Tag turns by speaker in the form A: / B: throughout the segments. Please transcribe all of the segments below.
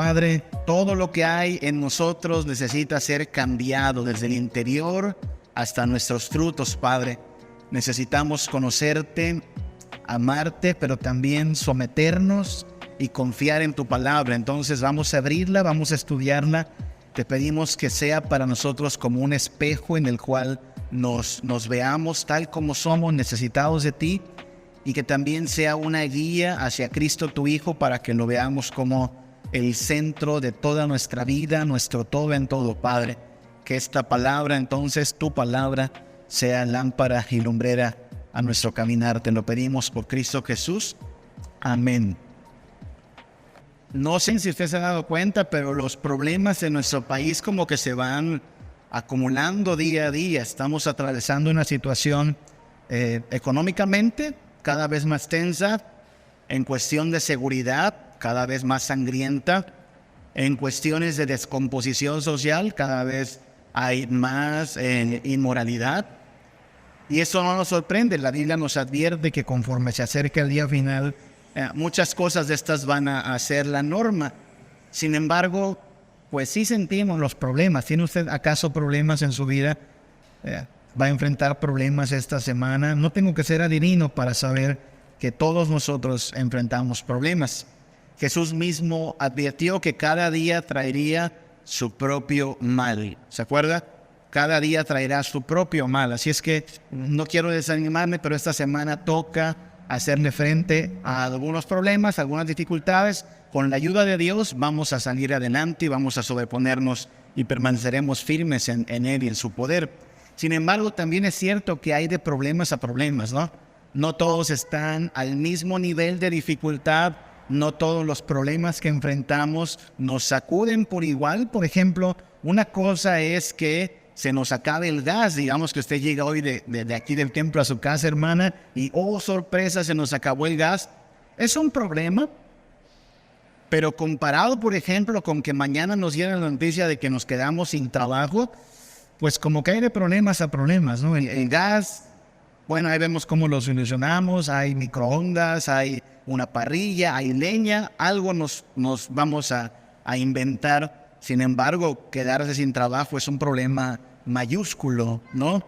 A: Padre, todo lo que hay en nosotros necesita ser cambiado desde el interior hasta nuestros frutos, Padre. Necesitamos conocerte, amarte, pero también someternos y confiar en tu palabra. Entonces vamos a abrirla, vamos a estudiarla. Te pedimos que sea para nosotros como un espejo en el cual nos veamos tal como somos, necesitados de ti, y que también sea una guía hacia Cristo tu Hijo para que lo veamos como el centro de toda nuestra vida, nuestro todo en todo, Padre. Que esta palabra, entonces, tu palabra, sea lámpara y lumbrera a nuestro caminar. Te lo pedimos por Cristo Jesús. Amén. No sé si usted se ha dado cuenta, pero los problemas en nuestro país como que se van acumulando día a día. Estamos atravesando una situación económicamente cada vez más tensa, en cuestión de seguridad cada vez más sangrienta, en cuestiones de descomposición social cada vez hay más inmoralidad. Y eso no nos sorprende. La Biblia nos advierte que conforme se acerca el día final, muchas cosas de estas van a ser la norma. Sin embargo, pues sí sentimos los problemas. ¿Tiene usted acaso problemas en su vida? ¿Va a enfrentar problemas esta semana? No tengo que ser adivino para saber que todos nosotros enfrentamos problemas. Jesús mismo advirtió que cada día traería su propio mal. ¿Se acuerda? Cada día traerá su propio mal. Así es que no quiero desanimarme, pero esta semana toca hacerle frente a algunos problemas, algunas dificultades. Con la ayuda de Dios vamos a salir adelante y vamos a sobreponernos y permaneceremos firmes en Él y en su poder. Sin embargo, también es cierto que hay de problemas a problemas, ¿no? No todos están al mismo nivel de dificultad. No todos los problemas que enfrentamos nos sacuden por igual. Por ejemplo, una cosa es que se nos acabe el gas. Digamos que usted llega hoy de aquí del templo a su casa, hermana, y oh sorpresa, se nos acabó el gas. Es un problema, pero comparado, por ejemplo, con que mañana nos llega la noticia de que nos quedamos sin trabajo, pues como que hay de problemas a problemas, ¿no? El gas, bueno, ahí vemos cómo lo solucionamos. Hay microondas, hay una parrilla, hay leña, algo nos vamos a inventar. Sin embargo, quedarse sin trabajo es un problema mayúsculo, ¿no?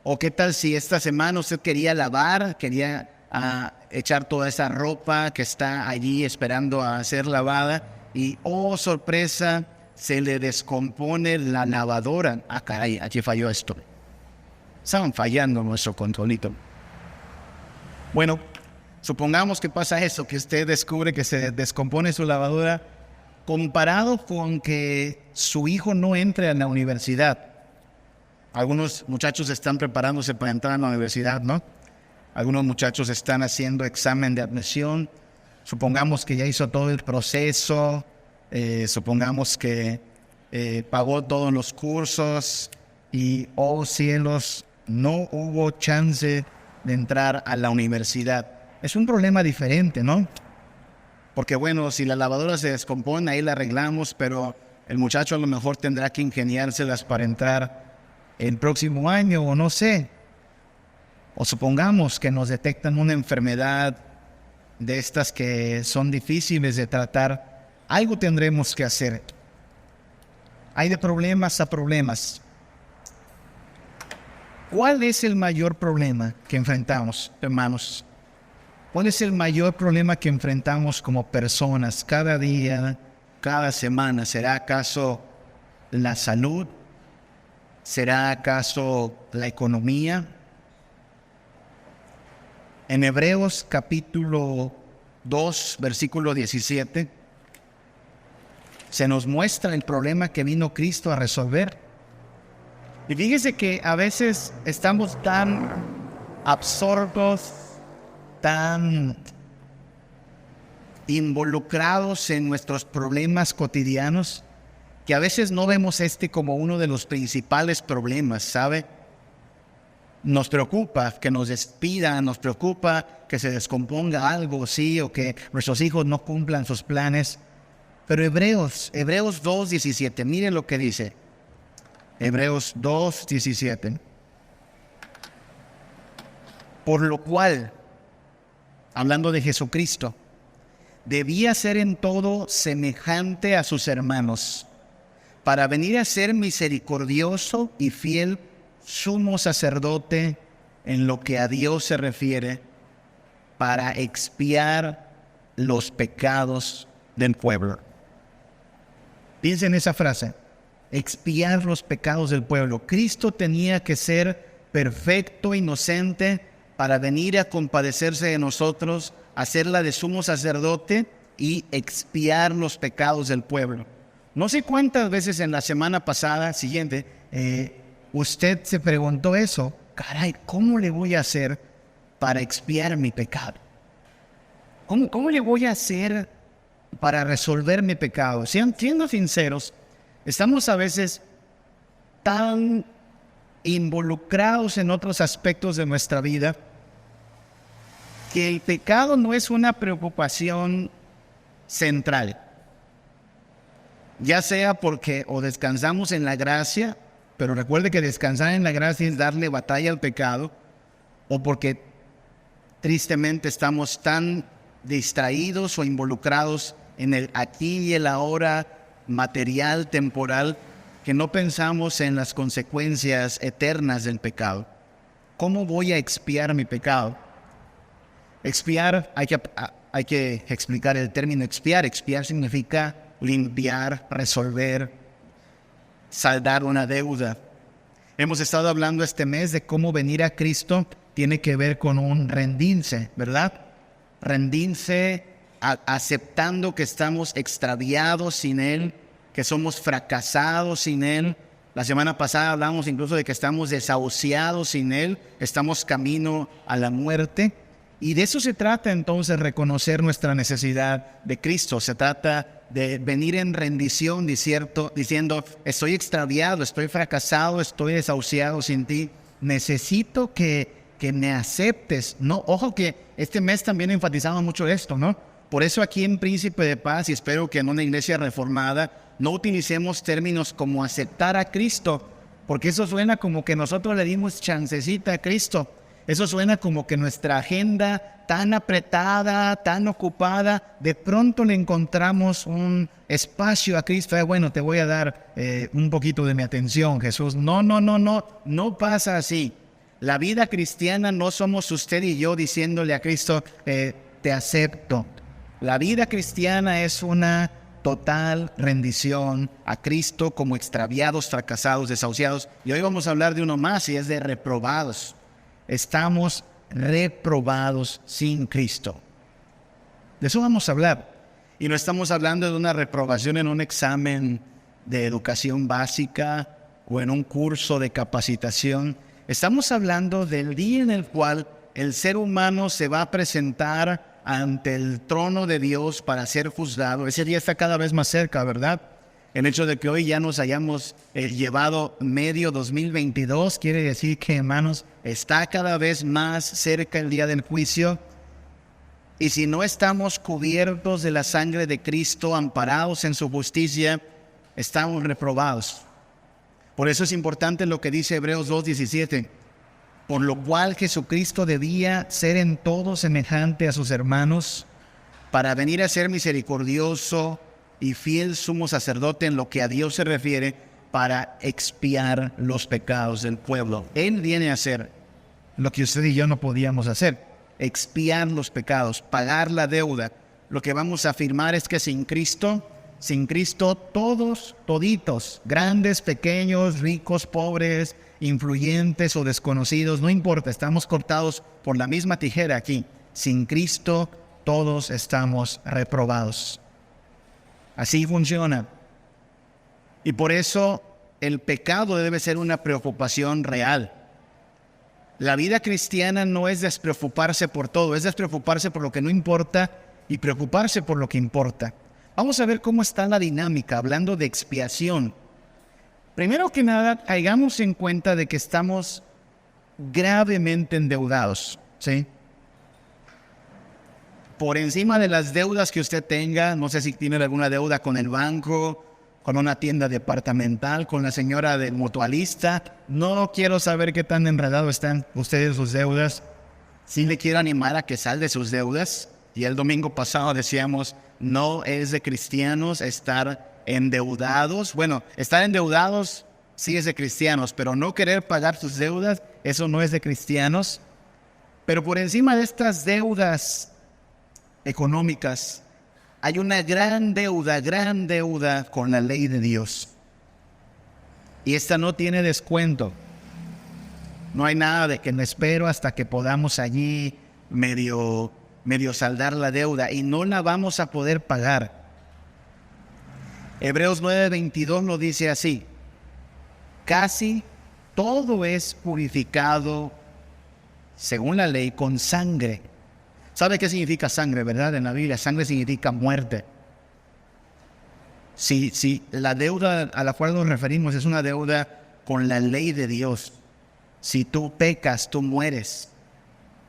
A: O qué tal si esta semana usted quería lavar, quería echar toda esa ropa que está allí esperando a ser lavada y, oh sorpresa, se le descompone la lavadora. Ah, caray, aquí falló esto. Estaban fallando nuestro controlito. Bueno, supongamos que pasa eso, que usted descubre que se descompone su lavadora, comparado con que su hijo no entre a la universidad. Algunos muchachos están preparándose para entrar a la universidad, ¿no? Algunos muchachos están haciendo examen de admisión. Supongamos que ya hizo todo el proceso, supongamos que pagó todos los cursos y, oh cielos, no hubo chance de entrar a la universidad. Es un problema diferente, ¿no? Porque bueno, si la lavadora se descompone, ahí la arreglamos, pero el muchacho a lo mejor tendrá que ingeniárselas para entrar el próximo año, o no sé. O supongamos que nos detectan una enfermedad de estas que son difíciles de tratar. Algo tendremos que hacer. Hay de problemas a problemas. ¿Cuál es el mayor problema que enfrentamos, hermanos? ¿Cuál es el mayor problema que enfrentamos como personas cada día, cada semana? ¿Será acaso la salud? ¿Será acaso la economía? En Hebreos capítulo 2, versículo 17, se nos muestra el problema que vino Cristo a resolver. Y fíjese que a veces estamos tan absortos, tan involucrados en nuestros problemas cotidianos, que a veces no vemos como uno de los principales problemas, ¿sabe? Nos preocupa que nos despidan, nos preocupa que se descomponga algo, sí, o que nuestros hijos no cumplan sus planes. Pero Hebreos 2:17, mire lo que dice. Hebreos 2:17. Por lo cual, hablando de Jesucristo, debía ser en todo semejante a sus hermanos, para venir a ser misericordioso y fiel sumo sacerdote en lo que a Dios se refiere, para expiar los pecados del pueblo. Piensen en esa frase, expiar los pecados del pueblo. Cristo tenía que ser perfecto, inocente, para venir a compadecerse de nosotros, hacerla de sumo sacerdote y expiar los pecados del pueblo. No sé cuántas veces en la semana pasada, siguiente, usted se preguntó eso. Caray, ¿cómo le voy a hacer para expiar mi pecado? ¿Cómo le voy a hacer para resolver mi pecado? Siendo sinceros, estamos a veces tan involucrados en otros aspectos de nuestra vida que el pecado no es una preocupación central. Ya sea porque o descansamos en la gracia, pero recuerde que descansar en la gracia es darle batalla al pecado, o porque tristemente estamos tan distraídos o involucrados en el aquí y el ahora material, temporal, que no pensamos en las consecuencias eternas del pecado. ¿Cómo voy a expiar mi pecado? Expiar, hay que explicar el término expiar. Expiar significa limpiar, resolver, saldar una deuda. Hemos estado hablando este mes de cómo venir a Cristo tiene que ver con un rendirse, ¿verdad? Rendirse aceptando que estamos extraviados sin Él, que somos fracasados sin Él. La semana pasada hablamos incluso de que estamos desahuciados sin Él, estamos camino a la muerte. Y de eso se trata entonces, reconocer nuestra necesidad de Cristo. Se trata de venir en rendición diciendo, estoy extraviado, estoy fracasado, estoy desahuciado sin ti. Necesito que me aceptes. No, ojo que este mes también enfatizamos mucho esto, ¿no? Por eso aquí en Príncipe de Paz, y espero que en una iglesia reformada, no utilicemos términos como aceptar a Cristo, porque eso suena como que nosotros le dimos chancecita a Cristo. Eso suena como que nuestra agenda tan apretada, tan ocupada, de pronto le encontramos un espacio a Cristo. Bueno, te voy a dar un poquito de mi atención, Jesús. No pasa así. La vida cristiana no somos usted y yo diciéndole a Cristo, te acepto. La vida cristiana es una total rendición a Cristo como extraviados, fracasados, desahuciados. Y hoy vamos a hablar de uno más y es de reprobados. Estamos reprobados sin Cristo. De eso vamos a hablar. Y no estamos hablando de una reprobación en un examen de educación básica o en un curso de capacitación. Estamos hablando del día en el cual el ser humano se va a presentar ante el trono de Dios para ser juzgado. Ese día está cada vez más cerca, ¿verdad? El hecho de que hoy ya nos hayamos llevado medio 2022 quiere decir que, hermanos, está cada vez más cerca el día del juicio. Y si no estamos cubiertos de la sangre de Cristo, amparados en su justicia, estamos reprobados. Por eso es importante lo que dice Hebreos 2:17. Por lo cual Jesucristo debía ser en todo semejante a sus hermanos, para venir a ser misericordioso y fiel sumo sacerdote en lo que a Dios se refiere, para expiar los pecados del pueblo. Él viene a hacer lo que usted y yo no podíamos hacer, expiar los pecados, pagar la deuda. Lo que vamos a afirmar es que sin Cristo, toditos, grandes, pequeños, ricos, pobres, influyentes o desconocidos, no importa, estamos cortados por la misma tijera aquí. Sin Cristo, todos estamos reprobados. Así funciona. Y por eso el pecado debe ser una preocupación real. La vida cristiana no es despreocuparse por todo, es despreocuparse por lo que no importa y preocuparse por lo que importa. Vamos a ver cómo está la dinámica, hablando de expiación. Primero que nada, caigamos en cuenta de que estamos gravemente endeudados, ¿sí? Por encima de las deudas que usted tenga, no sé si tiene alguna deuda con el banco, con una tienda departamental, con la señora del mutualista. No quiero saber qué tan enredados están ustedes sus deudas. Sí le quiero animar a que salde sus deudas. Y el domingo pasado decíamos, no es de cristianos estar endeudados. Bueno, estar endeudados sí es de cristianos, pero no querer pagar sus deudas, eso no es de cristianos. Pero por encima de estas deudas económicas, hay una gran deuda con la ley de Dios. Y esta no tiene descuento. No hay nada de que me espero hasta que podamos allí medio saldar la deuda, y no la vamos a poder pagar. Hebreos 9:22 lo dice así: casi todo es purificado según la ley con sangre. ¿Sabe qué significa sangre, verdad? En la Biblia, sangre significa muerte. Si la deuda a la cual nos referimos es una deuda con la ley de Dios, si tú pecas, tú mueres.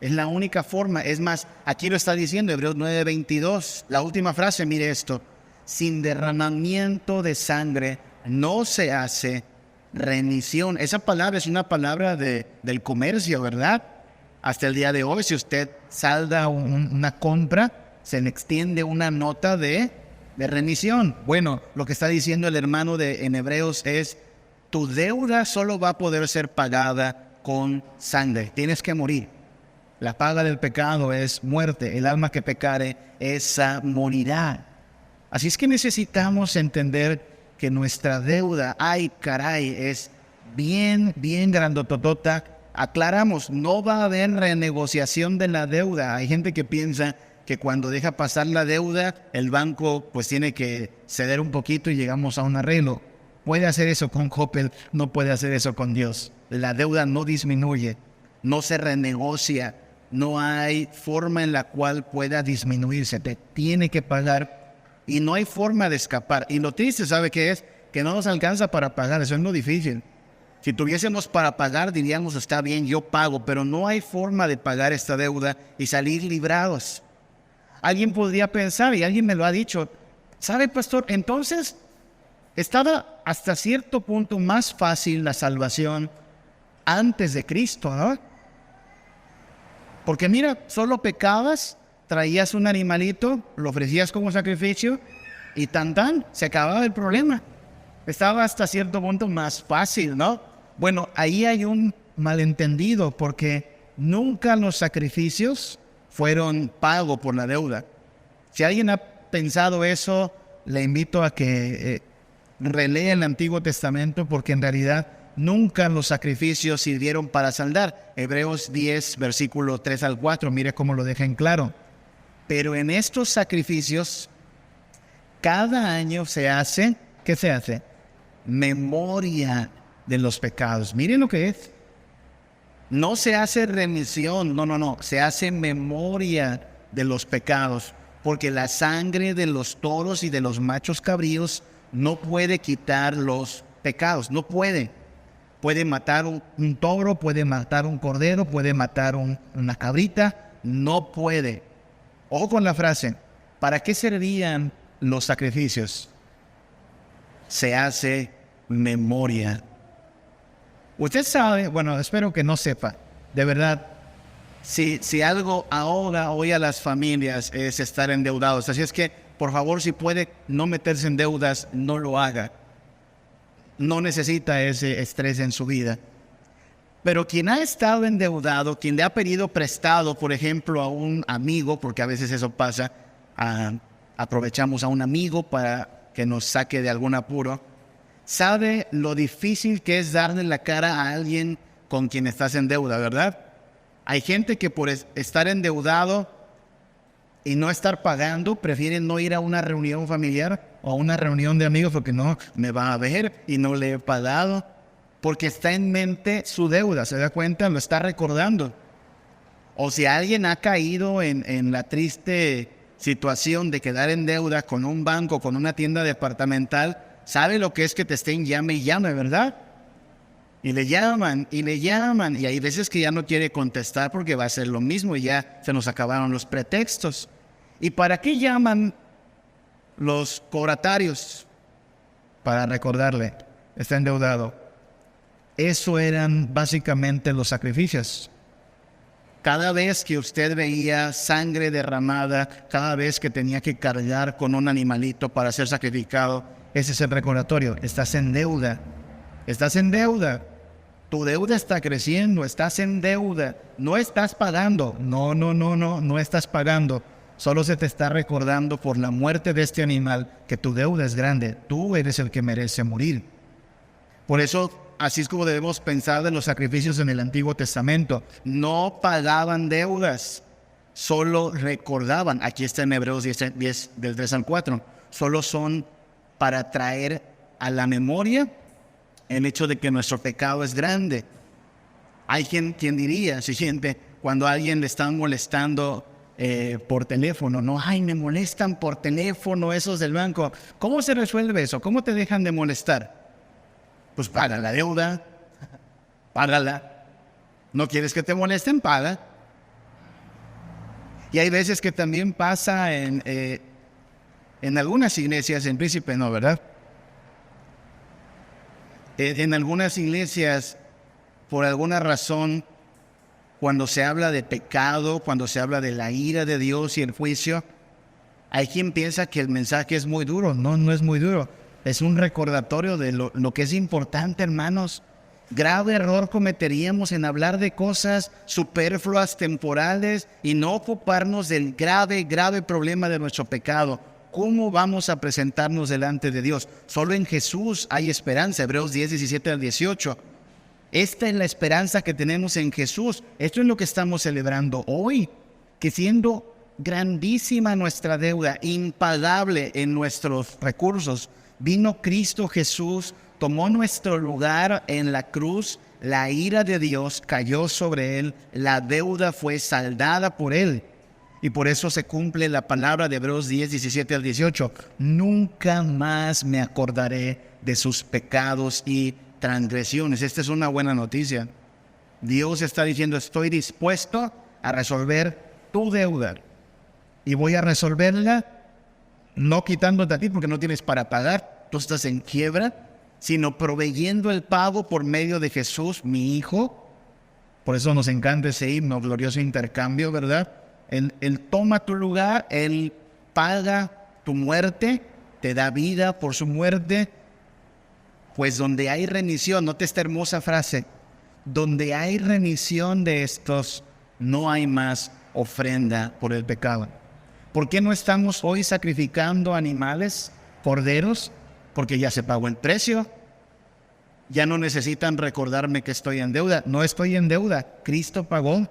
A: Es la única forma. Es más, aquí lo está diciendo Hebreos 9:22. La última frase, mire esto: sin derramamiento de sangre no se hace remisión. Esa palabra es una palabra del comercio, ¿verdad? Hasta el día de hoy, si usted salda una compra, se le extiende una nota de remisión. Bueno, lo que está diciendo el hermano en Hebreos es: tu deuda solo va a poder ser pagada con sangre. Tienes que morir. La paga del pecado es muerte. El alma que pecare, esa morirá. Así es que necesitamos entender que nuestra deuda, ay caray, es bien grandototota. Aclaramos, no va a haber renegociación de la deuda. Hay gente que piensa que cuando deja pasar la deuda, el banco pues tiene que ceder un poquito y llegamos a un arreglo. Puede hacer eso con Coppel, no puede hacer eso con Dios. La deuda no disminuye, no se renegocia, no hay forma en la cual pueda disminuirse. Te tiene que pagar y no hay forma de escapar. Y lo triste, ¿sabe qué es? Que no nos alcanza para pagar, eso es lo difícil. Si tuviésemos para pagar, diríamos, está bien, yo pago, pero no hay forma de pagar esta deuda y salir librados. Alguien podría pensar, y alguien me lo ha dicho, ¿sabe, pastor? Entonces, estaba hasta cierto punto más fácil la salvación antes de Cristo, ¿no? Porque mira, solo pecabas, traías un animalito, lo ofrecías como sacrificio y se acababa el problema. Estaba hasta cierto punto más fácil, ¿no? Bueno, ahí hay un malentendido, porque nunca los sacrificios fueron pago por la deuda. Si alguien ha pensado eso, le invito a que relea el Antiguo Testamento, porque en realidad nunca los sacrificios sirvieron para saldar. Hebreos 10, versículo 3 al 4, mire cómo lo deja en claro. Pero en estos sacrificios, cada año se hace, ¿qué se hace? Memoria de los pecados. Miren lo que es. No se hace remisión, no, se hace memoria de los pecados, porque la sangre de los toros y de los machos cabríos no puede quitar los pecados, no puede. Puede matar un toro, puede matar un cordero, puede matar una cabrita, no puede. Ojo con la frase, ¿para qué servían los sacrificios? Se hace memoria. Usted sabe, bueno, espero que no sepa, de verdad, si algo ahoga hoy a las familias es estar endeudados. Así es que, por favor, si puede no meterse en deudas, no lo haga. No necesita ese estrés en su vida. Pero quien ha estado endeudado, quien le ha pedido prestado, por ejemplo, a un amigo, porque a veces eso pasa, aprovechamos a un amigo para que nos saque de algún apuro, sabe lo difícil que es darle la cara a alguien con quien estás en deuda, ¿verdad? Hay gente que por estar endeudado y no estar pagando, prefieren no ir a una reunión familiar o a una reunión de amigos porque no me va a ver y no le he pagado, porque está en mente su deuda, ¿se da cuenta? Lo está recordando. O si alguien ha caído en la triste situación de quedar en deuda con un banco, con una tienda departamental, sabe lo que es que te estén llame y llame, ¿verdad? Y le llaman, y hay veces que ya no quiere contestar porque va a ser lo mismo y ya se nos acabaron los pretextos. ¿Y para qué llaman los cobratarios? Para recordarle, está endeudado. Eso eran básicamente los sacrificios. Cada vez que usted veía sangre derramada, cada vez que tenía que cargar con un animalito para ser sacrificado, ese es el recordatorio. Estás en deuda. Estás en deuda. Tu deuda está creciendo. Estás en deuda. No estás pagando. No estás pagando. Solo se te está recordando por la muerte de este animal que tu deuda es grande. Tú eres el que merece morir. Por eso, así es como debemos pensar de los sacrificios en el Antiguo Testamento. No pagaban deudas, solo recordaban. Aquí está en Hebreos 10 del 3 al 4. Solo son para traer a la memoria el hecho de que nuestro pecado es grande. Hay quien diría, siguiente, cuando a alguien le están molestando por teléfono, no, ay, me molestan por teléfono esos del banco. ¿Cómo se resuelve eso? ¿Cómo te dejan de molestar? Pues paga la deuda, págala. ¿No quieres que te molesten? Paga. Y hay veces que también pasa en algunas iglesias, en Príncipe no, ¿verdad? En algunas iglesias, por alguna razón, cuando se habla de pecado, cuando se habla de la ira de Dios y el juicio, hay quien piensa que el mensaje es muy duro. No es muy duro. Es un recordatorio de lo que es importante, hermanos. Grave error cometeríamos en hablar de cosas superfluas, temporales, y no ocuparnos del grave problema de nuestro pecado. ¿Cómo vamos a presentarnos delante de Dios? Solo en Jesús hay esperanza. Hebreos 10, 17 al 18. Esta es la esperanza que tenemos en Jesús. Esto es lo que estamos celebrando hoy. Que siendo grandísima nuestra deuda, impagable en nuestros recursos, vino Cristo Jesús, tomó nuestro lugar en la cruz, la ira de Dios cayó sobre Él, la deuda fue saldada por Él. Y por eso se cumple la palabra de Hebreos 10, 17 al 18. Nunca más me acordaré de sus pecados y transgresiones. Esta es una buena noticia. Dios está diciendo, estoy dispuesto a resolver tu deuda. Y voy a resolverla no quitándote a ti porque no tienes para pagar. Tú estás en quiebra, sino proveyendo el pago por medio de Jesús, mi Hijo. Por eso nos encanta ese himno, glorioso intercambio, ¿verdad? Él toma tu lugar, Él paga tu muerte, te da vida por su muerte. Pues donde hay remisión, note esta hermosa frase, donde hay remisión de estos, no hay más ofrenda por el pecado. ¿Por qué no estamos hoy sacrificando animales, corderos? Porque ya se pagó el precio. Ya no necesitan recordarme que estoy en deuda. No estoy en deuda. Cristo pagó.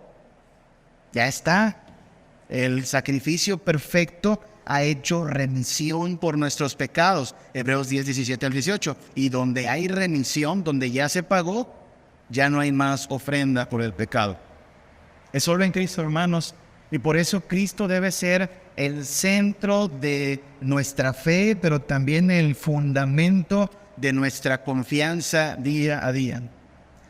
A: Ya está. El sacrificio perfecto ha hecho remisión por nuestros pecados. Hebreos 10, 17 al 18. Y donde hay remisión, donde ya se pagó, ya no hay más ofrenda por el pecado. Es solo en Cristo, hermanos. Y por eso Cristo debe ser el centro de nuestra fe, pero también el fundamento de nuestra confianza día a día.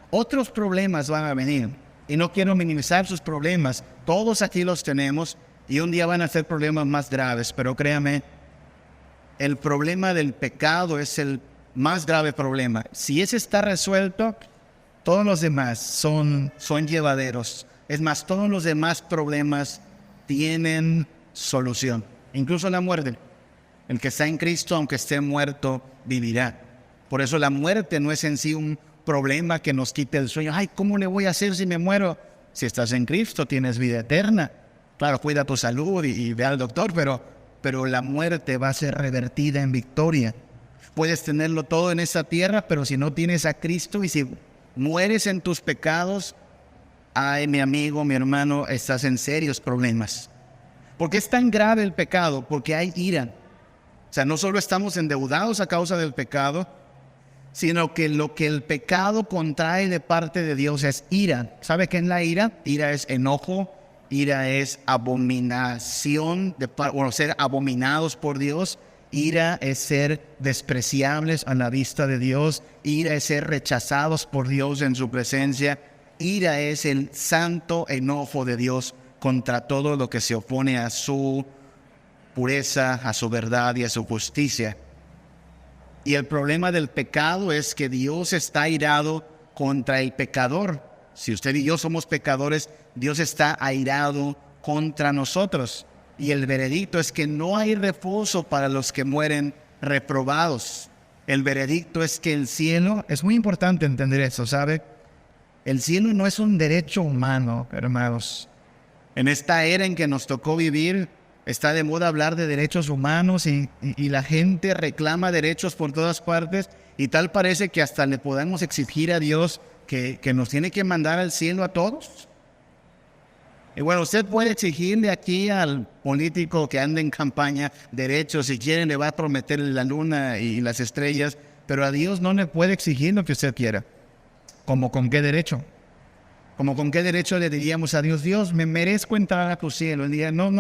A: Otros problemas van a venir. Y no quiero minimizar sus problemas. Todos aquí los tenemos. Y un día van a ser problemas más graves, pero créame, el problema del pecado es el más grave problema. Si ese está resuelto, todos los demás son llevaderos. Es más, todos los demás problemas tienen solución. Incluso la muerte. El que está en Cristo, aunque esté muerto, vivirá. Por eso la muerte no es en sí un problema que nos quite el sueño. Ay, ¿cómo le voy a hacer si me muero? Si estás en Cristo, tienes vida eterna. Claro, cuida tu salud y ve al doctor, pero la muerte va a ser revertida en victoria. Puedes tenerlo todo en esta tierra, pero si no tienes a Cristo y si mueres en tus pecados, ay, mi amigo, mi hermano, estás en serios problemas. ¿Por qué es tan grave el pecado? Porque hay ira. O sea, no solo estamos endeudados a causa del pecado, sino que lo que el pecado contrae de parte de Dios es ira. ¿Sabe qué es la ira? Ira es enojo. Ira es abominación, ser abominados por Dios. Ira es ser despreciables a la vista de Dios. Ira es ser rechazados por Dios en su presencia. Ira es el santo enojo de Dios contra todo lo que se opone a su pureza, a su verdad y a su justicia. Y el problema del pecado es que Dios está airado contra el pecador. Si usted y yo somos pecadores, Dios está airado contra nosotros. Y el veredicto es que no hay reposo para los que mueren reprobados. El veredicto es que el cielo, es muy importante entender eso, ¿sabe? El cielo no es un derecho humano, hermanos. En esta era en que nos tocó vivir, está de moda hablar de derechos humanos y la gente reclama derechos por todas partes y tal parece que hasta le podemos exigir a Dios que nos tiene que mandar al cielo a todos. Y bueno, usted puede exigirle aquí al político que anda en campaña derechos, si quiere le va a prometer la luna y las estrellas, pero a Dios no le puede exigir lo que usted quiera. ¿Cómo con qué derecho? ¿Cómo con qué derecho le diríamos a Dios, Dios, me merezco entrar a tu cielo? Él diría, no.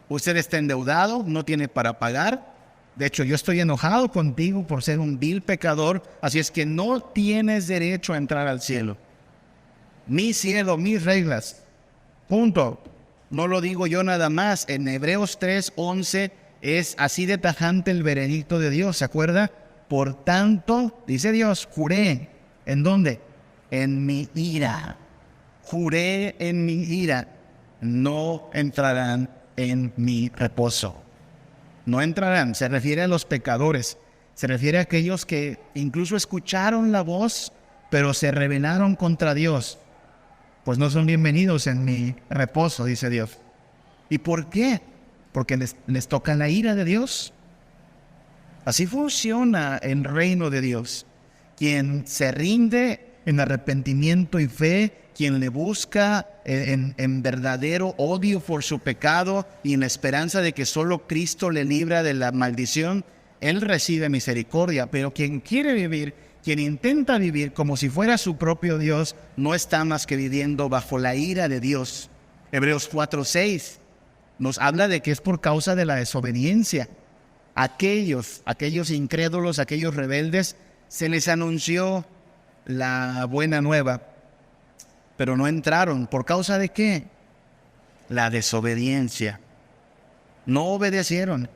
A: Usted está endeudado, no tiene para pagar. De hecho, yo estoy enojado contigo por ser un vil pecador, así es que no tienes derecho a entrar al cielo. Mi cielo, mis reglas. Punto. No lo digo yo nada más. En Hebreos 3:11 es así de tajante el veredicto de Dios, ¿se acuerda? Por tanto, dice Dios, juré. ¿En dónde? En mi ira. Juré en mi ira. No entrarán en mi reposo. No entrarán. Se refiere a los pecadores. Se refiere a aquellos que incluso escucharon la voz, pero se rebelaron contra Dios. Pues no son bienvenidos en mi reposo, dice Dios. ¿Y por qué? Porque les toca la ira de Dios. Así funciona el reino de Dios. Quien se rinde en arrepentimiento y fe, quien le busca en verdadero odio por su pecado y en la esperanza de que solo Cristo le libra de la maldición, él recibe misericordia. Pero quien quiere vivir, quien intenta vivir como si fuera su propio Dios, no está más que viviendo bajo la ira de Dios. Hebreos 4:6 nos habla de que es por causa de la desobediencia. Aquellos incrédulos, aquellos rebeldes, se les anunció la buena nueva, pero no entraron. ¿Por causa de qué? La desobediencia. No obedecieron.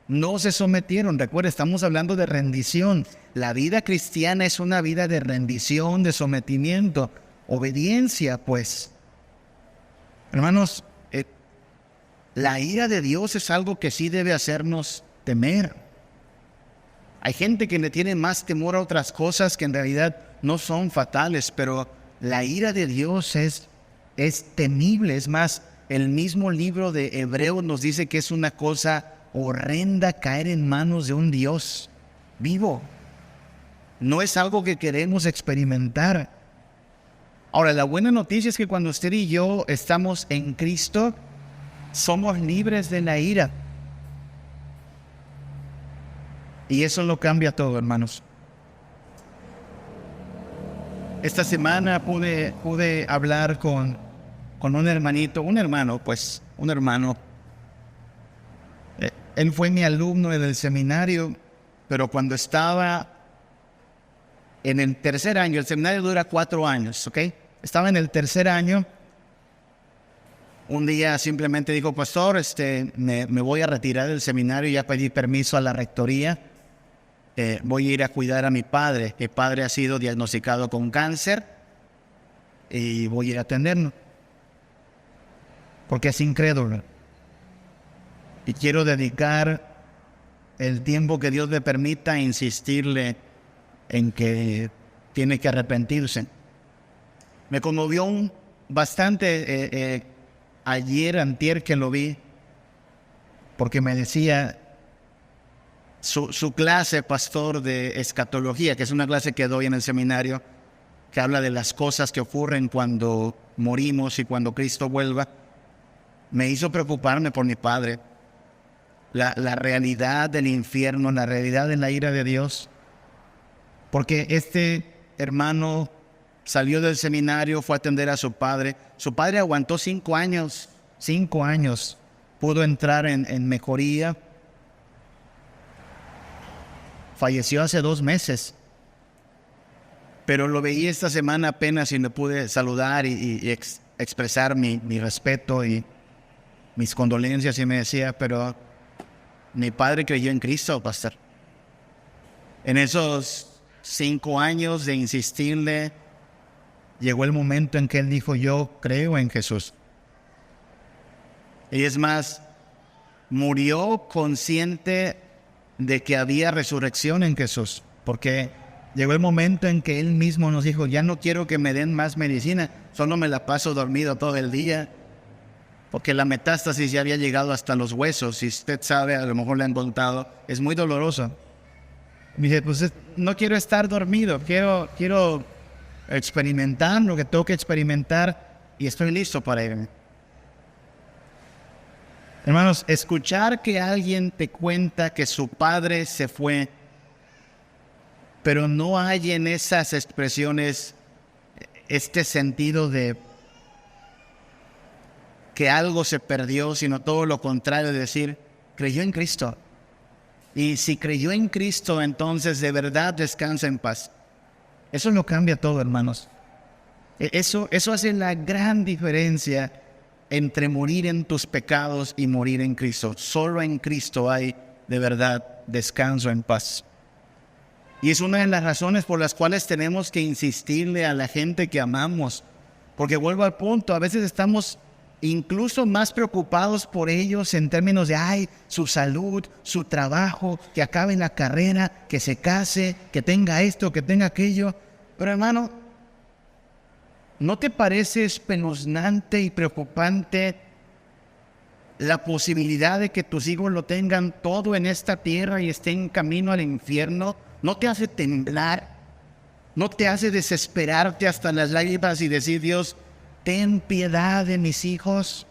A: No se sometieron. Recuerda, estamos hablando de rendición. La vida cristiana es una vida de rendición, de sometimiento, obediencia, pues. Hermanos, la ira de Dios es algo que sí debe hacernos temer. Hay gente que le tiene más temor a otras cosas que en realidad no son fatales, pero la ira de Dios es temible. Es más, el mismo libro de Hebreos nos dice que es una cosa horrenda caer en manos de un Dios vivo. No es algo que queremos experimentar. Ahora, la buena noticia es que cuando usted y yo estamos en Cristo, somos libres de la ira. Y eso lo cambia todo, hermanos. Esta semana pude hablar con un hermano. Él fue mi alumno en el seminario, pero cuando estaba en el tercer año, el seminario dura 4 años, ¿ok? Estaba en el tercer año, un día simplemente dijo, pastor, me voy a retirar del seminario, ya pedí permiso a la rectoría, voy a ir a cuidar a mi padre. Mi padre ha sido diagnosticado con cáncer y voy a ir a atenderlo, porque es incrédulo. Y quiero dedicar el tiempo que Dios le permita a insistirle en que tiene que arrepentirse. Me conmovió bastante antier que lo vi, porque me decía su clase, pastor, de escatología, que es una clase que doy en el seminario, que habla de las cosas que ocurren cuando morimos y cuando Cristo vuelva, me hizo preocuparme por mi padre. La realidad del infierno, la realidad de la ira de Dios. Porque este hermano salió del seminario, fue a atender a su padre. Su padre aguantó 5 años. 5 años. Pudo entrar en mejoría. Falleció hace 2 meses. Pero lo veí esta semana apenas y le pude saludar y expresar mi respeto y mis condolencias. Y me decía, pero mi padre creyó en Cristo, pastor. En esos 5 años de insistirle, llegó el momento en que él dijo, yo creo en Jesús. Y es más, murió consciente de que había resurrección en Jesús, porque llegó el momento en que él mismo nos dijo, ya no quiero que me den más medicina, solo me la paso dormido todo el día, porque la metástasis ya había llegado hasta los huesos, si usted sabe, a lo mejor le han contado, es muy doloroso. Me dice, pues no quiero estar dormido, quiero experimentar lo que tengo que experimentar y estoy listo para irme. Hermanos, escuchar que alguien te cuenta que su padre se fue, pero no hay en esas expresiones este sentido de que algo se perdió, sino todo lo contrario, de decir, creyó en Cristo. Y si creyó en Cristo, entonces de verdad descansa en paz. Eso lo cambia todo, hermanos. Eso hace la gran diferencia entre morir en tus pecados y morir en Cristo. Solo en Cristo hay de verdad descanso en paz. Y es una de las razones por las cuales tenemos que insistirle a la gente que amamos. Porque vuelvo al punto, a veces estamos incluso más preocupados por ellos en términos de su salud, su trabajo, que acabe la carrera, que se case, que tenga esto, que tenga aquello. Pero hermano, ¿no te parece espeluznante y preocupante la posibilidad de que tus hijos lo tengan todo en esta tierra y estén en camino al infierno? ¿No te hace temblar? ¿No te hace desesperarte hasta las lágrimas y decir, Dios, ten piedad de mis hijos?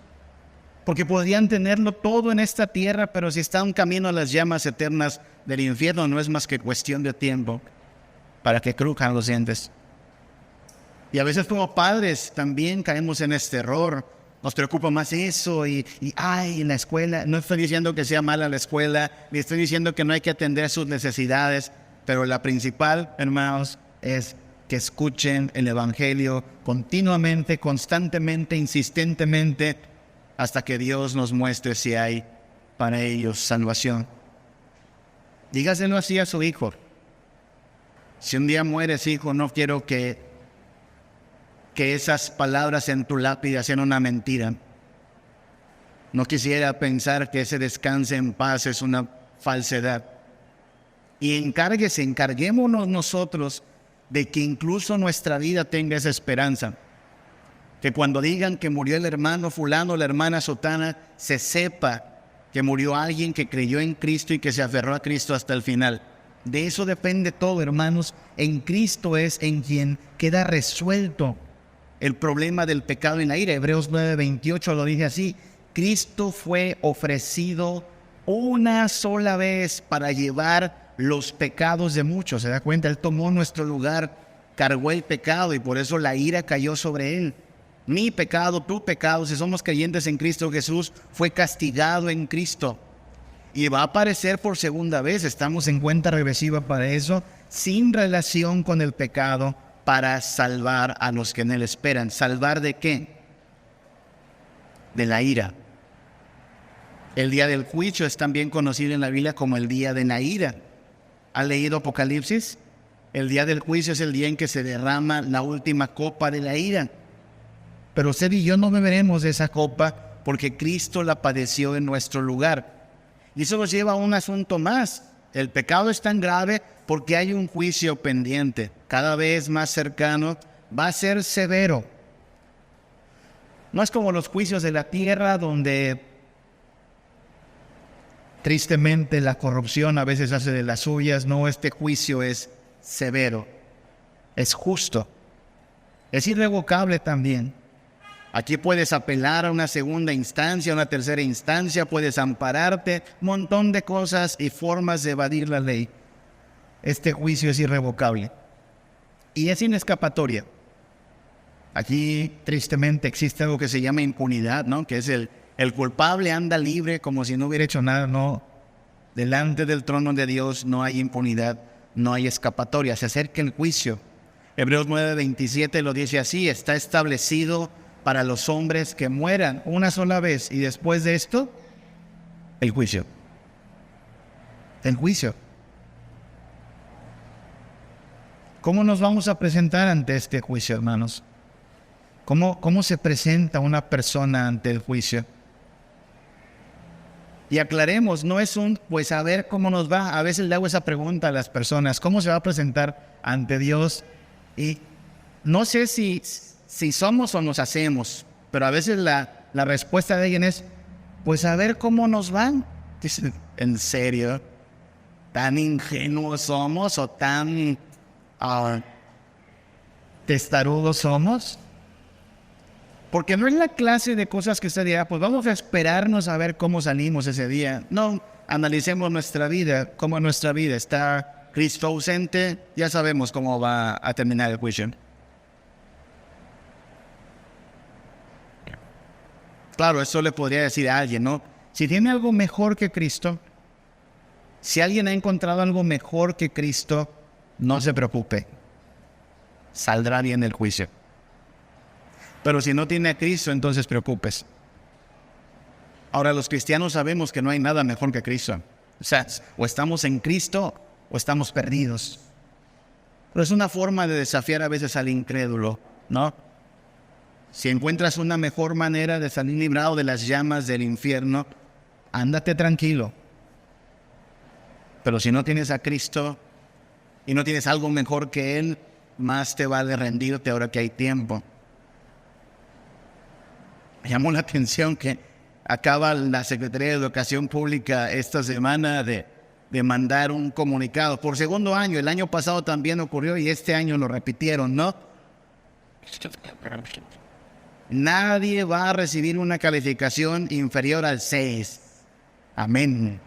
A: Porque podrían tenerlo todo en esta tierra, pero si está un camino a las llamas eternas del infierno, no es más que cuestión de tiempo para que crujan los dientes. Y a veces como padres también caemos en este error. Nos preocupa más eso y en la escuela. No estoy diciendo que sea mala la escuela, ni estoy diciendo que no hay que atender sus necesidades, pero la principal, hermanos, es que escuchen el Evangelio continuamente, constantemente, insistentemente, hasta que Dios nos muestre si hay para ellos salvación. Dígaselo así a su hijo. Si un día mueres, hijo, no quiero que esas palabras en tu lápida sean una mentira. No quisiera pensar que ese descanse en paz es una falsedad. Y encarguémonos nosotros de que incluso nuestra vida tenga esa esperanza. Que cuando digan que murió el hermano fulano, la hermana sotana, se sepa que murió alguien que creyó en Cristo y que se aferró a Cristo hasta el final. De eso depende todo, hermanos. En Cristo es en quien queda resuelto el problema del pecado y la ira. Hebreos 9:28 lo dice así: Cristo fue ofrecido una sola vez para llevar los pecados de muchos. ¿Se da cuenta? Él tomó nuestro lugar, cargó el pecado y por eso la ira cayó sobre él. Mi pecado, tu pecado, si somos creyentes en Cristo Jesús, fue castigado en Cristo. Y va a aparecer por segunda vez, estamos en cuenta regresiva para eso, sin relación con el pecado, para salvar a los que en él esperan. ¿Salvar de qué? De la ira. El día del juicio es también conocido en la Biblia como el día de la ira. ¿Ha leído Apocalipsis? El día del juicio es el día en que se derrama la última copa de la ira. Pero usted y yo no beberemos de esa copa porque Cristo la padeció en nuestro lugar. Y eso nos lleva a un asunto más. El pecado es tan grave porque hay un juicio pendiente, cada vez más cercano, va a ser severo. No es como los juicios de la tierra donde tristemente la corrupción a veces hace de las suyas. No, este juicio es severo, es justo, es irrevocable también. Aquí puedes apelar a una segunda instancia, a una tercera instancia, puedes ampararte, un montón de cosas y formas de evadir la ley. Este juicio es irrevocable y es inescapatoria. Aquí, tristemente, existe algo que se llama impunidad, ¿no? Que es el culpable anda libre como si no hubiera hecho nada. No, delante del trono de Dios no hay impunidad, no hay escapatoria. Se acerca el juicio. Hebreos 9:27 lo dice así: está establecido para los hombres que mueran una sola vez y después de esto, el juicio. El juicio. ¿Cómo nos vamos a presentar ante este juicio, hermanos? ¿Cómo se presenta una persona ante el juicio? Y aclaremos, no es pues a ver cómo nos va. A veces le hago esa pregunta a las personas, ¿cómo se va a presentar ante Dios? Y no sé si somos o nos hacemos, pero a veces la respuesta de alguien es, pues a ver cómo nos van. Dicen, ¿en serio? ¿Tan ingenuos somos o tan testarudos somos? Porque no es la clase de cosas que usted dirá, pues vamos a esperarnos a ver cómo salimos ese día. No, analicemos nuestra vida, cómo nuestra vida está Cristo ausente, ya sabemos cómo va a terminar el juicio. Claro, eso le podría decir a alguien, ¿no? Si tiene algo mejor que Cristo, si alguien ha encontrado algo mejor que Cristo, no se preocupe, saldrá bien el juicio. Pero si no tiene a Cristo, entonces preocúpese. Ahora, los cristianos sabemos que no hay nada mejor que Cristo. O sea, o estamos en Cristo o estamos perdidos. Pero es una forma de desafiar a veces al incrédulo, ¿no? Si encuentras una mejor manera de salir librado de las llamas del infierno, ándate tranquilo. Pero si no tienes a Cristo y no tienes algo mejor que Él, más te vale rendirte ahora que hay tiempo. Me llamó la atención que acaba la Secretaría de Educación Pública esta semana de mandar un comunicado. Por segundo año, el año pasado también ocurrió y este año lo repitieron, ¿no? Nadie va a recibir una calificación inferior al 6. Amén.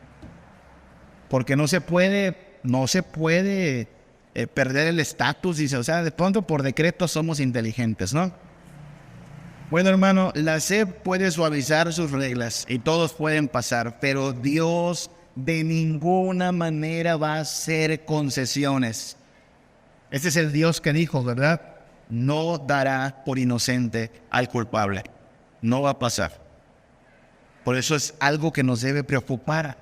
A: Porque no se puede perder el estatus, dice, o sea, de pronto por decreto somos inteligentes, ¿no? Bueno, hermano, la SEP puede suavizar sus reglas y todos pueden pasar, pero Dios de ninguna manera va a hacer concesiones. Este es el Dios que dijo, ¿verdad? No dará por inocente al culpable. No va a pasar. Por eso es algo que nos debe preocupar.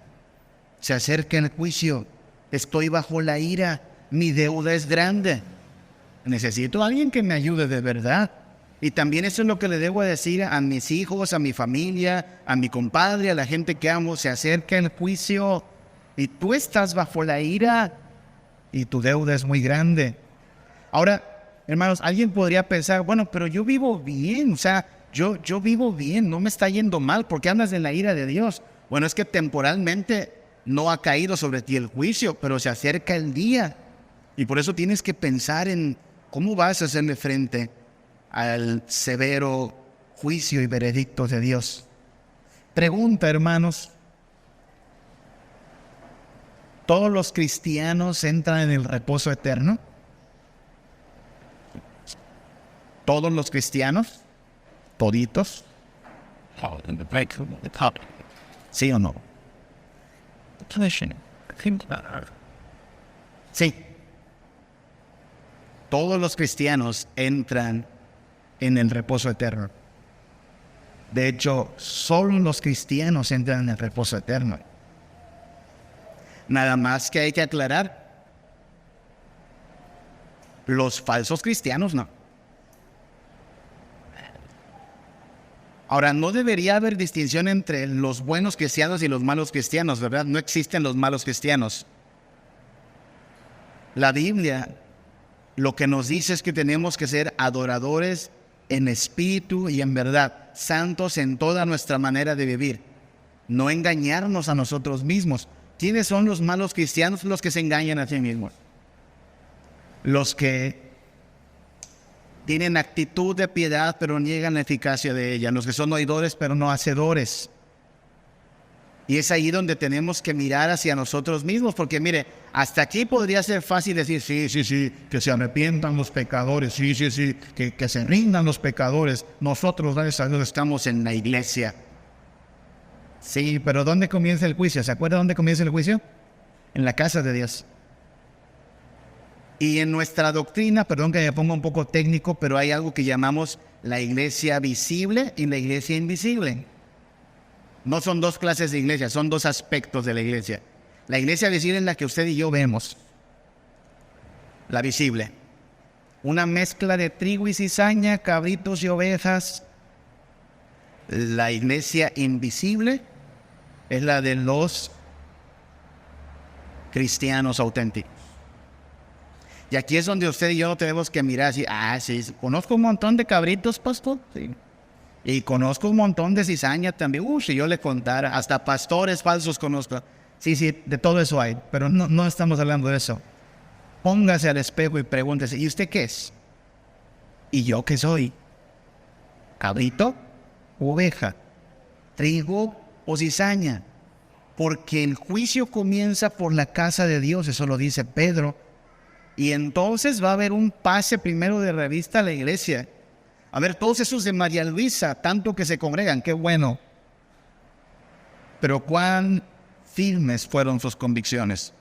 A: Se acerca el juicio. Estoy bajo la ira. Mi deuda es grande. Necesito a alguien que me ayude de verdad. Y también eso es lo que le debo decir a mis hijos, a mi familia, a mi compadre, a la gente que amo. Se acerca el juicio y tú estás bajo la ira y tu deuda es muy grande. Ahora, hermanos, alguien podría pensar, bueno, pero yo vivo bien, o sea, yo vivo bien, no me está yendo mal, ¿por qué andas en la ira de Dios? Bueno, es que temporalmente no ha caído sobre ti el juicio, pero se acerca el día. Y por eso tienes que pensar en cómo vas a hacerle frente al severo juicio y veredicto de Dios. Pregunta, hermanos, ¿todos los cristianos entran en el reposo eterno? ¿Todos los cristianos? ¿Toditos? ¿Sí o no? Sí. Todos los cristianos entran en el reposo eterno. De hecho, solo los cristianos entran en el reposo eterno. Nada más que hay que aclarar, los falsos cristianos no. Ahora, no debería haber distinción entre los buenos cristianos y los malos cristianos, ¿verdad? No existen los malos cristianos. La Biblia lo que nos dice es que tenemos que ser adoradores en espíritu y en verdad, santos en toda nuestra manera de vivir, no engañarnos a nosotros mismos. ¿Quiénes son los malos cristianos? Los que se engañan a sí mismos. Los que tienen actitud de piedad pero niegan la eficacia de ella. Los que son oidores pero no hacedores. Y es ahí donde tenemos que mirar hacia nosotros mismos, porque mire, hasta aquí podría ser fácil decir, sí, que se arrepientan los pecadores, que se rindan los pecadores. Nosotros, gracias a Dios, estamos en la iglesia. Sí, pero ¿dónde comienza el juicio? ¿Se acuerda dónde comienza el juicio? En la casa de Dios. Y en nuestra doctrina, perdón que me ponga un poco técnico, pero hay algo que llamamos la iglesia visible y la iglesia invisible. No son dos clases de iglesia, son dos aspectos de la iglesia. La iglesia visible es la que usted y yo vemos, la visible. una mezcla de trigo y cizaña, cabritos y ovejas. La iglesia invisible es la de los cristianos auténticos. Y aquí es donde usted y yo tenemos que mirar así, sí, conozco un montón de cabritos, pastor, sí. Y conozco un montón de cizaña también. Si yo le contara, hasta pastores falsos conozco. Sí, de todo eso hay, pero no estamos hablando de eso. Póngase al espejo y pregúntese, ¿y usted qué es? ¿Y yo qué soy? ¿Cabrito? ¿Oveja? ¿Trigo o cizaña? Porque el juicio comienza por la casa de Dios, eso lo dice Pedro. Y entonces va a haber un pase primero de revista a la iglesia. A ver, todos esos de María Luisa, tanto que se congregan, qué bueno. Pero cuán firmes fueron sus convicciones.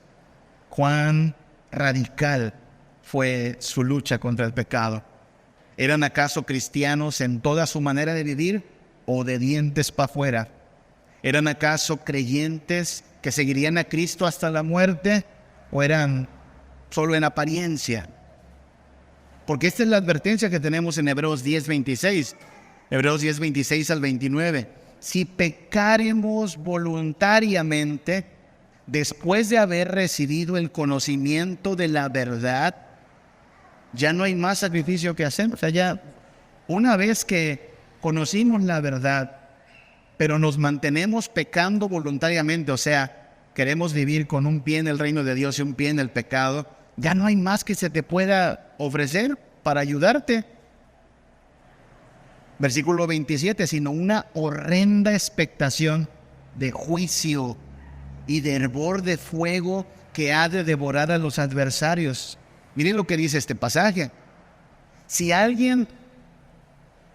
A: Cuán radical fue su lucha contra el pecado. ¿Eran acaso cristianos en toda su manera de vivir o de dientes para afuera? ¿Eran acaso creyentes que seguirían a Cristo hasta la muerte o eran solo en apariencia? Porque esta es la advertencia que tenemos en Hebreos 10:26. Hebreos 10:26 al 29. Si pecaremos voluntariamente después de haber recibido el conocimiento de la verdad, ya no hay más sacrificio que hacer. O sea, ya una vez que conocimos la verdad, pero nos mantenemos pecando voluntariamente, o sea, queremos vivir con un pie en el reino de Dios y un pie en el pecado, ya no hay más que se te pueda ofrecer para ayudarte. Versículo 27, sino una horrenda expectación de juicio y de hervor de fuego que ha de devorar a los adversarios. Miren lo que dice este pasaje. Si alguien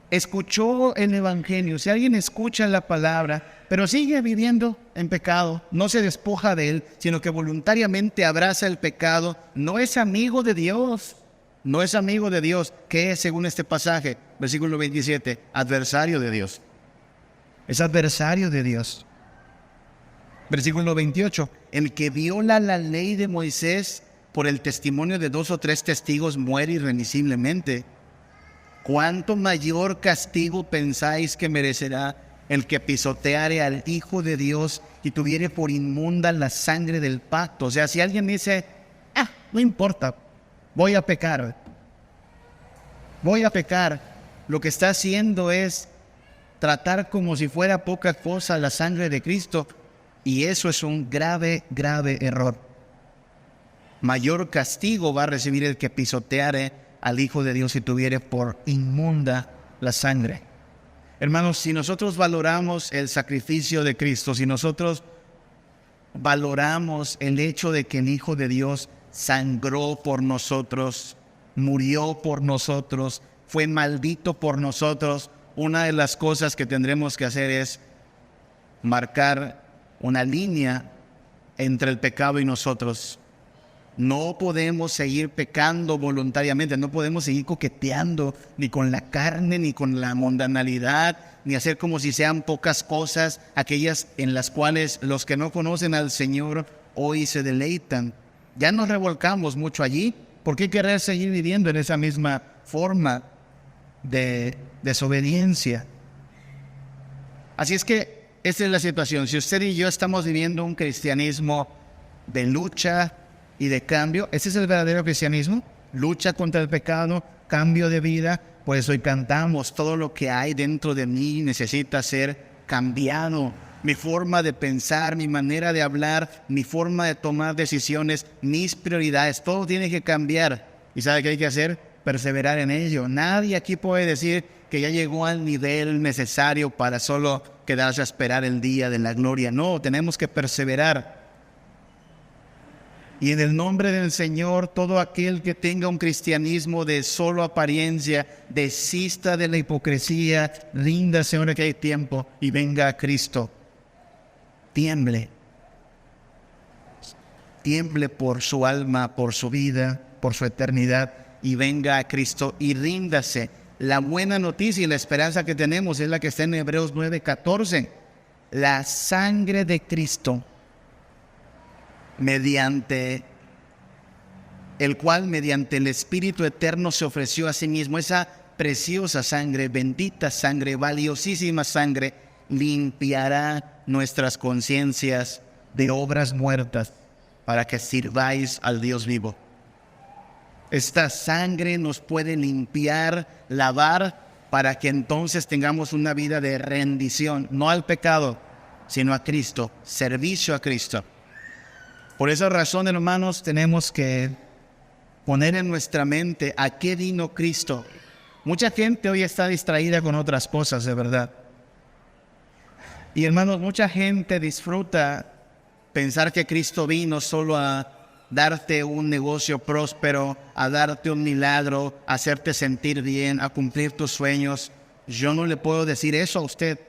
A: escuchó el evangelio, si alguien escucha la palabra, pero sigue viviendo en pecado, no se despoja de él, sino que voluntariamente abraza el pecado, no es amigo de Dios. No es amigo de Dios. ¿Qué es según este pasaje? Versículo 27, adversario de Dios. Es adversario de Dios. Versículo 28, el que viola la ley de Moisés por el testimonio de 2 o 3 testigos muere irremisiblemente. ¿Cuánto mayor castigo pensáis que merecerá el que pisoteare al Hijo de Dios y tuviere por inmunda la sangre del pacto? O sea, si alguien dice, no importa, voy a pecar, lo que está haciendo es tratar como si fuera poca cosa la sangre de Cristo, y eso es un grave, grave error. Mayor castigo va a recibir el que pisoteare al Hijo de Dios y tuviere por inmunda la sangre. Hermanos, si nosotros valoramos el sacrificio de Cristo, si nosotros valoramos el hecho de que el Hijo de Dios sangró por nosotros, murió por nosotros, fue maldito por nosotros, una de las cosas que tendremos que hacer es marcar una línea entre el pecado y nosotros. No podemos seguir pecando voluntariamente, no podemos seguir coqueteando ni con la carne, ni con la mundanalidad, ni hacer como si sean pocas cosas, aquellas en las cuales los que no conocen al Señor hoy se deleitan. Ya nos revolcamos mucho allí. ¿Por qué querer seguir viviendo en esa misma forma de desobediencia? Así es que esta es la situación. Si usted y yo estamos viviendo un cristianismo de lucha y de cambio, ¿ese es el verdadero cristianismo? Lucha contra el pecado, cambio de vida. Por eso hoy cantamos, todo lo que hay dentro de mí necesita ser cambiado. Mi forma de pensar, mi manera de hablar, mi forma de tomar decisiones, mis prioridades, todo tiene que cambiar. ¿Y sabe qué hay que hacer? Perseverar en ello. Nadie aquí puede decir que ya llegó al nivel necesario para solo quedarse a esperar el día de la gloria. No, tenemos que perseverar. Y en el nombre del Señor, todo aquel que tenga un cristianismo de solo apariencia, desista de la hipocresía, ríndase ahora que hay tiempo y venga a Cristo. Tiemble por su alma, por su vida, por su eternidad, y venga a Cristo y ríndase. La buena noticia y la esperanza que tenemos es la que está en Hebreos 9:14. La sangre de Cristo, mediante el cual mediante el Espíritu Eterno se ofreció a sí mismo. Esa preciosa sangre, bendita sangre, valiosísima sangre, limpiará nuestras conciencias de obras muertas para que sirváis al Dios vivo. Esta sangre nos puede limpiar, lavar, para que entonces tengamos una vida de rendición, no al pecado, sino a Cristo, servicio a Cristo. Por esa razón, hermanos, tenemos que poner en nuestra mente a qué vino Cristo. Mucha gente hoy está distraída con otras cosas, de verdad. Y hermanos, mucha gente disfruta pensar que Cristo vino solo a darte un negocio próspero, a darte un milagro, a hacerte sentir bien, a cumplir tus sueños. Yo no le puedo decir eso a usted.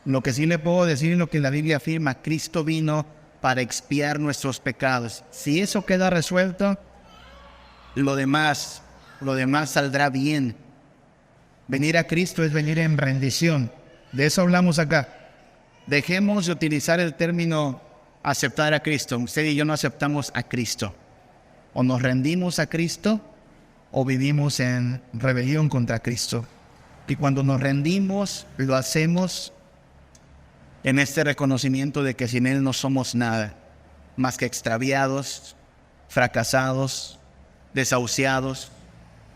A: Lo que sí le puedo decir es lo que la Biblia afirma: Cristo vino para expiar nuestros pecados. Si eso queda resuelto, lo demás saldrá bien. Venir a Cristo es venir en rendición. De eso hablamos acá. Dejemos de utilizar el término aceptar a Cristo. Usted y yo no aceptamos a Cristo. O nos rendimos a Cristo o vivimos en rebelión contra Cristo. Y cuando nos rendimos, lo hacemos en este reconocimiento de que sin Él no somos nada más que extraviados, fracasados, desahuciados,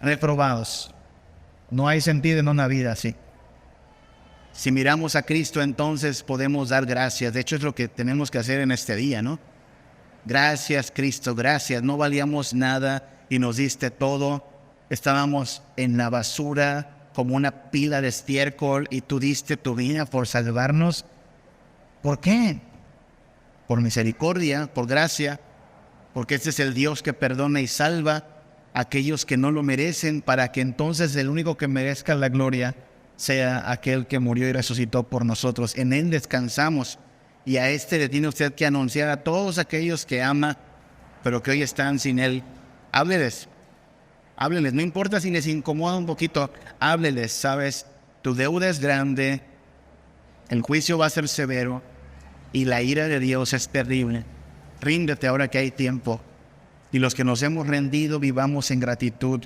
A: reprobados. No hay sentido en una vida así. Si miramos a Cristo, entonces podemos dar gracias. De hecho, es lo que tenemos que hacer en este día, ¿no? Gracias, Cristo, gracias. No valíamos nada y nos diste todo. Estábamos en la basura como una pila de estiércol y tú diste tu vida por salvarnos. ¿Por qué? Por misericordia, por gracia, porque este es el Dios que perdona y salva a aquellos que no lo merecen, para que entonces el único que merezca la gloria sea aquel que murió y resucitó por nosotros. En Él descansamos, y a este le tiene usted que anunciar a todos aquellos que ama, pero que hoy están sin Él. Hábleles, no importa si les incomoda un poquito, hábleles. Sabes, tu deuda es grande, el juicio va a ser severo y la ira de Dios es terrible. Ríndete ahora que hay tiempo, y los que nos hemos rendido vivamos en gratitud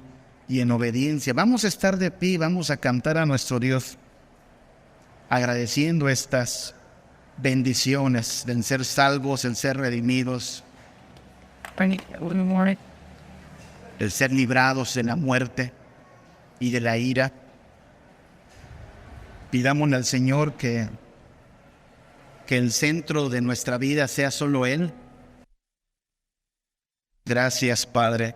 A: y en obediencia. Vamos a estar de pie, vamos a cantar a nuestro Dios, agradeciendo estas bendiciones del ser salvos, el ser redimidos, el ser librados de la muerte y de la ira. Pidámosle al Señor que el centro de nuestra vida sea solo Él. Gracias, Padre,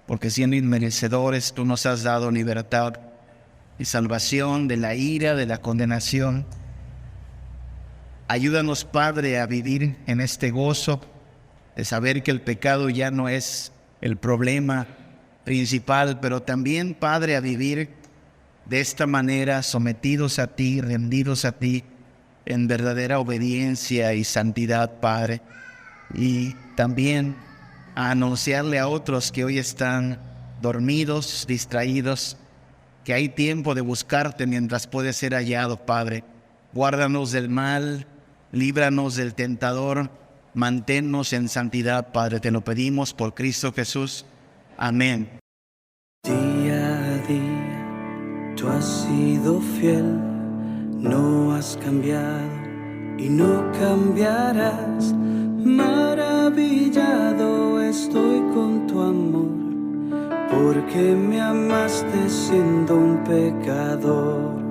A: porque siendo inmerecedores tú nos has dado libertad y salvación de la ira, de la condenación. Ayúdanos, Padre, a vivir en este gozo de saber que el pecado ya no es el problema principal, pero también, Padre, a vivir de esta manera, sometidos a ti, rendidos a ti, en verdadera obediencia y santidad, Padre. Y también a anunciarle a otros que hoy están dormidos, distraídos, que hay tiempo de buscarte mientras puede ser hallado, Padre. Guárdanos del mal, líbranos del tentador, manténnos en santidad, Padre. Te lo pedimos por Cristo Jesús. Amén.
B: Día a día, tú has sido fiel, no has cambiado y no cambiarás. Maravillado estoy con tu amor, porque me amaste siendo un pecador.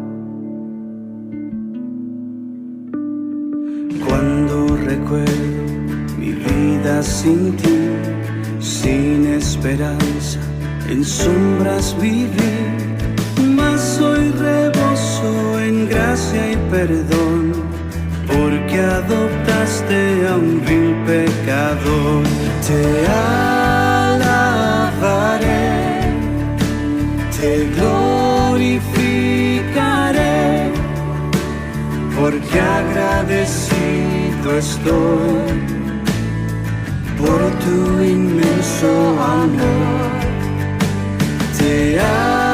B: Cuando recuerdo mi vida sin ti, sin esperanza, en sombras viví, mas hoy reboso en gracia y perdón, porque adoptaste a un vil pecador. Te alabaré, te glorificaré, porque agradecido estoy por tu inmenso amor. Te alabaré,